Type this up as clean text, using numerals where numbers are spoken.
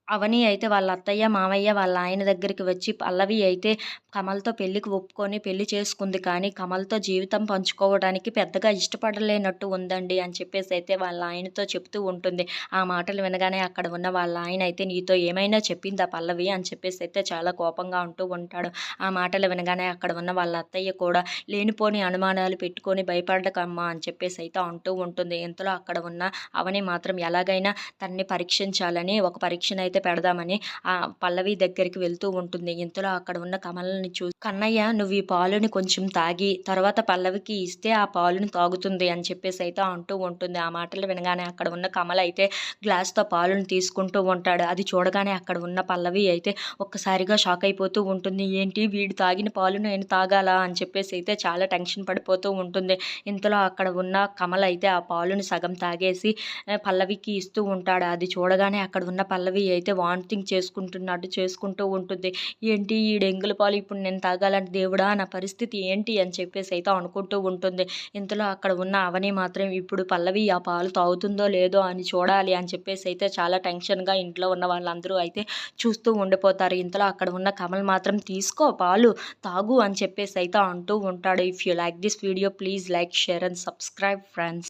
అవని అయితే వాళ్ళ అత్తయ్య, మామయ్య వాళ్ళ ఆయన దగ్గరికి వచ్చి పల్లవి అయితే కమల్‌తో పెళ్ళికి ఒప్పుకొని పెళ్లి చేసుకుంది. కానీ కమల్‌తో జీవితం పంచుకోవడానికి పెద్దగా ఇష్టపడలేనట్టు ఉందండి అని చెప్పేసైతే వాళ్ళ ఆయనతో చెప్తూ ఉంటుంది. ఆ మాటలు వినగానే అక్కడ ఉన్న వాళ్ళ ఆయన అయితే "నీతో ఏమైనా చెప్పిందా పల్లవి?" అని చెప్పేసైతే చాలా కోపంగా అంటూ ఉంటాడు. ఆ మాటలు వినగానే అక్కడ ఉన్న వాళ్ళ అత్తయ్య కూడా లేనిపోని అనుమానాలు పెట్టుకొని భయపడకమ్మా అని చెప్పేసైతే అంటూ ఉంటుంది. ఇంతలో అక్కడ ఉన్న అవని మాత్రం ఎలాగైనా తనని పరీక్షించాలని ఒక పరీక్షనైతే పెడదామని పల్లవి దగ్గరికి వెళ్తూ ఉంటుంది. ఇంతలో అక్కడ ఉన్న కమలని చూసి "కన్నయ్య నువ్వు ఈ పాలుని కొంచెం తాగి తర్వాత పల్లవికి ఇస్తే ఆ పాలుని తాగుతుంది" అని చెప్పేసైతే అంటూ ఉంటుంది. ఆ మాటలు వినగానే అక్కడ ఉన్న కమల అయితే గ్లాస్‌తో పాలుని తీసుకుంటూ ఉంటాడు. అది చూడగానే అక్కడ ఉన్న పల్లవి అయితే ఒక్కసారిగా షాక్ అయిపోతూ ఉంటుంది. ఏంటి వీడు తాగిన పాలు నేను తాగాలా? అని చెప్పేసైతే చాలా టెన్షన్ పడిపోతూ ఉంటుంది. ఇంతలో అక్కడ ఉన్న కమల అయితే ఆ పాలుని సగం తాగేసి పల్లవికి ఇస్తూ ఉంటాడు. అది చూడగానే అక్కడ ఉన్న పల్లవి అయితే వామిటింగ్ చేసుకుంటున్నట్టు చేసుకుంటూ ఉంటుంది. ఏంటి ఈ డెంగుల పాలు ఇప్పుడు నేను తాగాలంటే దేవుడా! నా పరిస్థితి ఏంటి అని చెప్పేసి అయితే అనుకుంటూ ఉంటుంది. ఇంతలో అక్కడ ఉన్న అవని మాత్రం ఇప్పుడు పల్లవి ఆ పాలు తాగుతుందో లేదో అని చూడాలి అని చెప్పేసి అయితే చాలా టెన్షన్‌గా ఇంట్లో ఉన్న వాళ్ళందరూ అయితే చూస్తూ ఉండిపోతారు. ఇంతలో అక్కడ ఉన్న కమల్ మాత్రం తీసుకో పాలు తాగు అని చెప్పేసి అయితే అంటూ ఉంటాడు. If you like this video please like, share and subscribe friends.